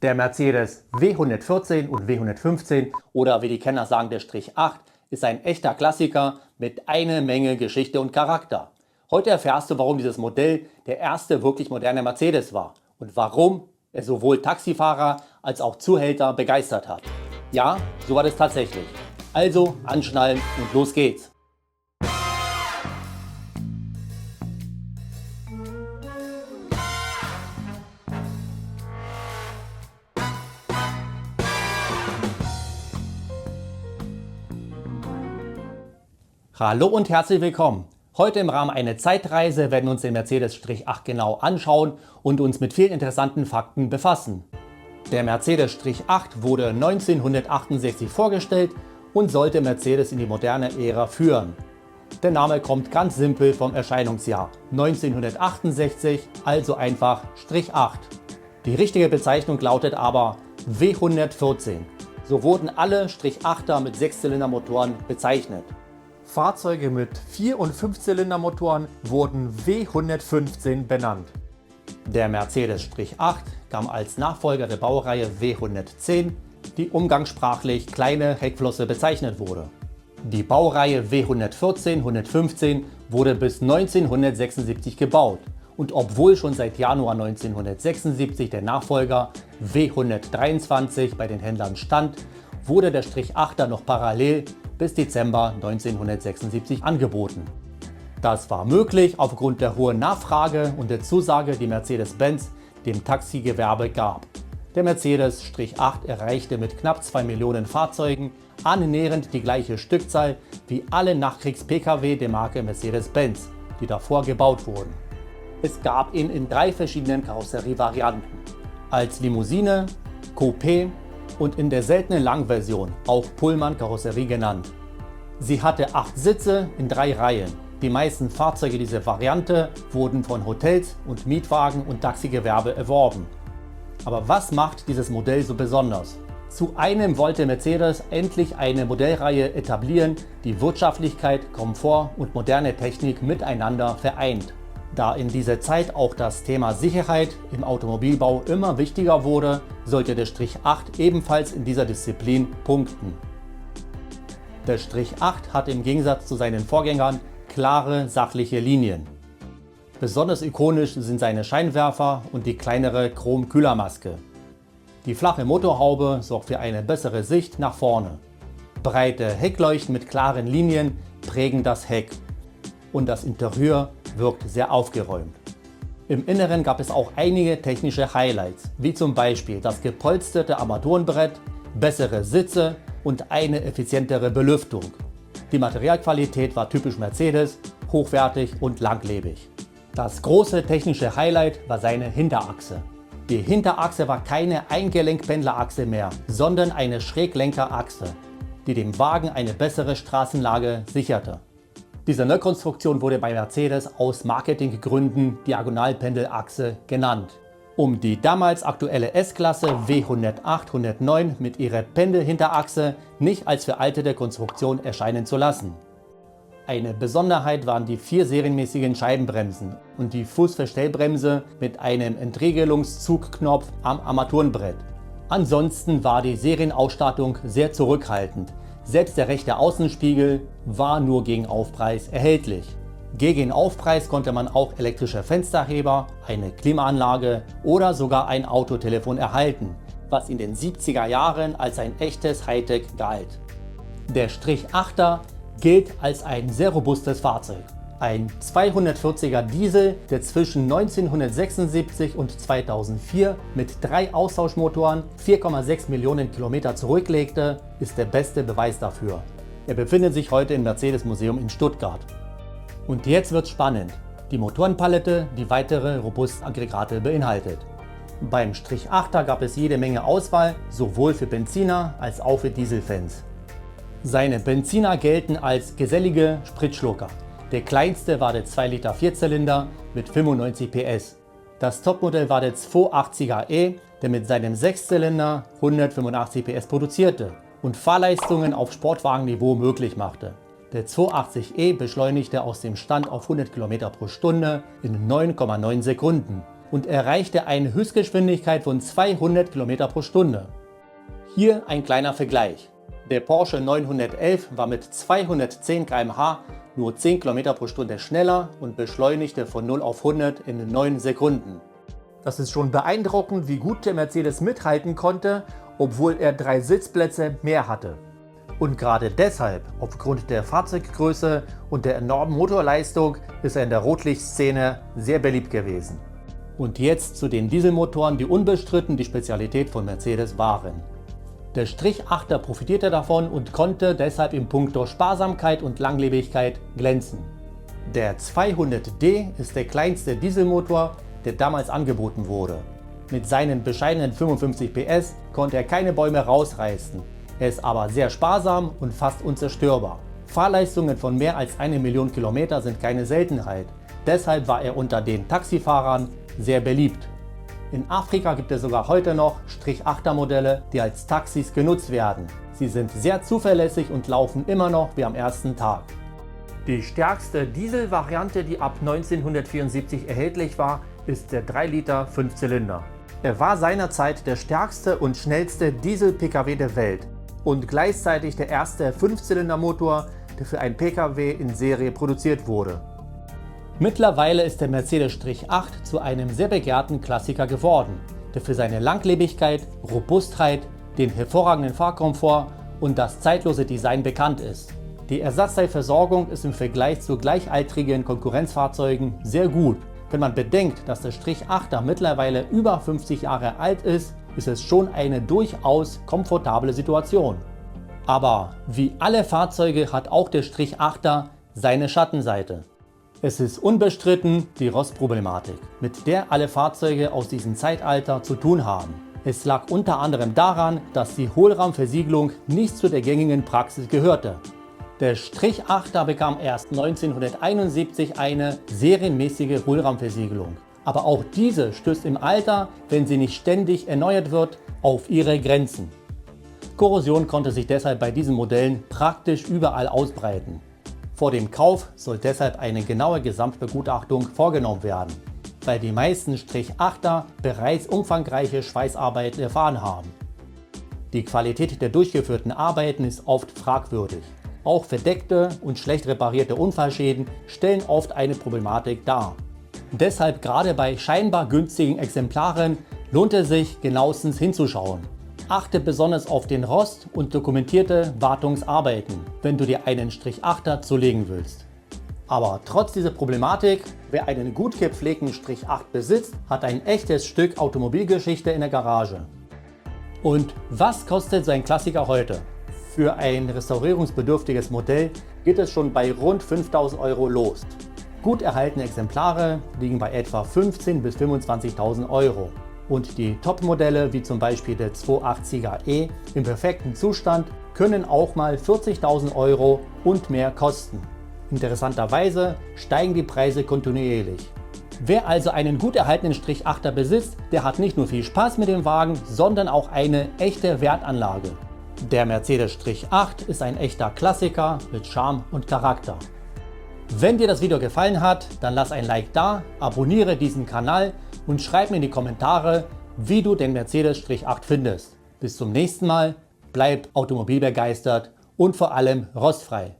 Der Mercedes W114 und W115 oder wie die Kenner sagen, der Strich 8 ist ein echter Klassiker mit einer Menge Geschichte und Charakter. Heute erfährst du, warum dieses Modell der erste wirklich moderne Mercedes war und warum er sowohl Taxifahrer als auch Zuhälter begeistert hat. Ja, so war das tatsächlich. Also anschnallen und los geht's! Hallo und herzlich willkommen! Heute im Rahmen einer Zeitreise werden wir uns den Mercedes-8 genau anschauen und uns mit vielen interessanten Fakten befassen. Der Mercedes-8 wurde 1968 vorgestellt und sollte Mercedes in die moderne Ära führen. Der Name kommt ganz simpel vom Erscheinungsjahr 1968, also einfach Strich 8. Die richtige Bezeichnung lautet aber W114. So wurden alle Strich 8er mit 6-Zylinder-Motoren bezeichnet. Fahrzeuge mit 4- und 5-Zylinder-Motoren wurden W115 benannt. Der Mercedes-8 kam als Nachfolger der Baureihe W110, die umgangssprachlich kleine Heckflosse bezeichnet wurde. Die Baureihe W114-115 wurde bis 1976 gebaut und obwohl schon seit Januar 1976 der Nachfolger W123 bei den Händlern stand, wurde der Strich 8er noch parallel bis Dezember 1976 angeboten. Das war möglich aufgrund der hohen Nachfrage und der Zusage, die Mercedes-Benz dem Taxigewerbe gab. Der Mercedes-8 erreichte mit knapp 2 Millionen Fahrzeugen annähernd die gleiche Stückzahl wie alle Nachkriegs-Pkw der Marke Mercedes-Benz, die davor gebaut wurden. Es gab ihn in 3 verschiedenen Karosserievarianten: als Limousine, Coupé und in der seltenen Langversion, auch Pullman-Karosserie genannt. Sie hatte 8 Sitze in 3 Reihen. Die meisten Fahrzeuge dieser Variante wurden von Hotels und Mietwagen und Taxigewerbe erworben. Aber was macht dieses Modell so besonders? Zu einem wollte Mercedes endlich eine Modellreihe etablieren, die Wirtschaftlichkeit, Komfort und moderne Technik miteinander vereint. Da in dieser Zeit auch das Thema Sicherheit im Automobilbau immer wichtiger wurde, sollte der Strich 8 ebenfalls in dieser Disziplin punkten. Der Strich 8 hat im Gegensatz zu seinen Vorgängern klare, sachliche Linien. Besonders ikonisch sind seine Scheinwerfer und die kleinere Chrom-Kühlermaske. Die flache Motorhaube sorgt für eine bessere Sicht nach vorne. Breite Heckleuchten mit klaren Linien prägen das Heck und das Interieur wirkt sehr aufgeräumt. Im Inneren gab es auch einige technische Highlights, wie zum Beispiel das gepolsterte Armaturenbrett, bessere Sitze und eine effizientere Belüftung. Die Materialqualität war typisch Mercedes, hochwertig und langlebig. Das große technische Highlight war seine Hinterachse. Die Hinterachse war keine Eingelenkpendlerachse mehr, sondern eine Schräglenkerachse, die dem Wagen eine bessere Straßenlage sicherte. Diese Neukonstruktion wurde bei Mercedes aus Marketinggründen Diagonalpendelachse genannt, um die damals aktuelle S-Klasse W108-109 mit ihrer Pendelhinterachse nicht als veraltete Konstruktion erscheinen zu lassen. Eine Besonderheit waren die 4 serienmäßigen Scheibenbremsen und die Fußverstellbremse mit einem Entriegelungszugknopf am Armaturenbrett. Ansonsten war die Serienausstattung sehr zurückhaltend. Selbst der rechte Außenspiegel war nur gegen Aufpreis erhältlich. Gegen Aufpreis konnte man auch elektrische Fensterheber, eine Klimaanlage oder sogar ein Autotelefon erhalten, was in den 70er Jahren als ein echtes Hightech galt. Der Strich 8er gilt als ein sehr robustes Fahrzeug. Ein 240er Diesel, der zwischen 1976 und 2004 mit 3 Austauschmotoren 4,6 Millionen Kilometer zurücklegte, ist der beste Beweis dafür. Er befindet sich heute im Mercedes-Museum in Stuttgart. Und jetzt wird's spannend. Die Motorenpalette, die weitere robuste Aggregate beinhaltet. Beim Strich 8er gab es jede Menge Auswahl, sowohl für Benziner als auch für Dieselfans. Seine Benziner gelten als gesellige Spritschlucker. Der kleinste war der 2 Liter Vierzylinder mit 95 PS. Das Topmodell war der 280er-E, der mit seinem 6-Zylinder 185 PS produzierte und Fahrleistungen auf Sportwagenniveau möglich machte. Der 280e beschleunigte aus dem Stand auf 100 km/h in 9,9 Sekunden. und erreichte eine Höchstgeschwindigkeit von 200 km pro Stunde. Hier ein kleiner Vergleich. Der Porsche 911 war mit 210 km/h nur 10 km pro Stunde schneller und beschleunigte von 0 auf 100 in 9 Sekunden. Das ist schon beeindruckend, wie gut der Mercedes mithalten konnte, obwohl er 3 Sitzplätze mehr hatte. Und gerade deshalb, aufgrund der Fahrzeuggröße und der enormen Motorleistung, ist er in der Rotlichtszene sehr beliebt gewesen. Und jetzt zu den Dieselmotoren, die unbestritten die Spezialität von Mercedes waren. Der Strich 8er profitierte davon und konnte deshalb im Punkto Sparsamkeit und Langlebigkeit glänzen. Der 200D ist der kleinste Dieselmotor, der damals angeboten wurde. Mit seinen bescheidenen 55 PS konnte er keine Bäume rausreißen. Er ist aber sehr sparsam und fast unzerstörbar. Fahrleistungen von mehr als 1 Million Kilometer sind keine Seltenheit. Deshalb war er unter den Taxifahrern sehr beliebt. In Afrika gibt es sogar heute noch Strich-8er Modelle, die als Taxis genutzt werden. Sie sind sehr zuverlässig und laufen immer noch wie am ersten Tag. Die stärkste Dieselvariante, die ab 1974 erhältlich war, ist der 3 Liter 5-Zylinder. Er war seinerzeit der stärkste und schnellste Diesel-Pkw der Welt und gleichzeitig der erste 5-Zylinder-Motor, der für ein Pkw in Serie produziert wurde. Mittlerweile ist der Mercedes-8 zu einem sehr begehrten Klassiker geworden, der für seine Langlebigkeit, Robustheit, den hervorragenden Fahrkomfort und das zeitlose Design bekannt ist. Die Ersatzteilversorgung ist im Vergleich zu gleichaltrigen Konkurrenzfahrzeugen sehr gut. Wenn man bedenkt, dass der Strich-8er mittlerweile über 50 Jahre alt ist, ist es schon eine durchaus komfortable Situation. Aber wie alle Fahrzeuge hat auch der Strich-8er seine Schattenseite. Es ist unbestritten die Rostproblematik, mit der alle Fahrzeuge aus diesem Zeitalter zu tun haben. Es lag unter anderem daran, dass die Hohlraumversiegelung nicht zu der gängigen Praxis gehörte. Der Strich-8er bekam erst 1971 eine serienmäßige Hohlraumversiegelung. Aber auch diese stößt im Alter, wenn sie nicht ständig erneuert wird, auf ihre Grenzen. Korrosion konnte sich deshalb bei diesen Modellen praktisch überall ausbreiten. Vor dem Kauf soll deshalb eine genaue Gesamtbegutachtung vorgenommen werden, weil die meisten Strich-8er bereits umfangreiche Schweißarbeiten erfahren haben. Die Qualität der durchgeführten Arbeiten ist oft fragwürdig. Auch verdeckte und schlecht reparierte Unfallschäden stellen oft eine Problematik dar. Deshalb gerade bei scheinbar günstigen Exemplaren lohnt es sich, genauestens hinzuschauen. Achte besonders auf den Rost und dokumentierte Wartungsarbeiten, wenn du dir einen Strich-8er zulegen willst. Aber trotz dieser Problematik, wer einen gut gepflegten Strich-8 besitzt, hat ein echtes Stück Automobilgeschichte in der Garage. Und was kostet so ein Klassiker heute? Für ein restaurierungsbedürftiges Modell geht es schon bei rund 5.000 € los. Gut erhaltene Exemplare liegen bei etwa 15.000 bis 25.000 €. Und die Top-Modelle wie zum Beispiel der 280er E im perfekten Zustand können auch mal 40.000 € und mehr kosten. Interessanterweise steigen die Preise kontinuierlich. Wer also einen gut erhaltenen Strich-8er besitzt, der hat nicht nur viel Spaß mit dem Wagen, sondern auch eine echte Wertanlage. Der Mercedes-8 ist ein echter Klassiker mit Charme und Charakter. Wenn dir das Video gefallen hat, dann lass ein Like da, abonniere diesen Kanal und schreib mir in die Kommentare, wie du den Mercedes-8 findest. Bis zum nächsten Mal, bleib automobilbegeistert und vor allem rostfrei.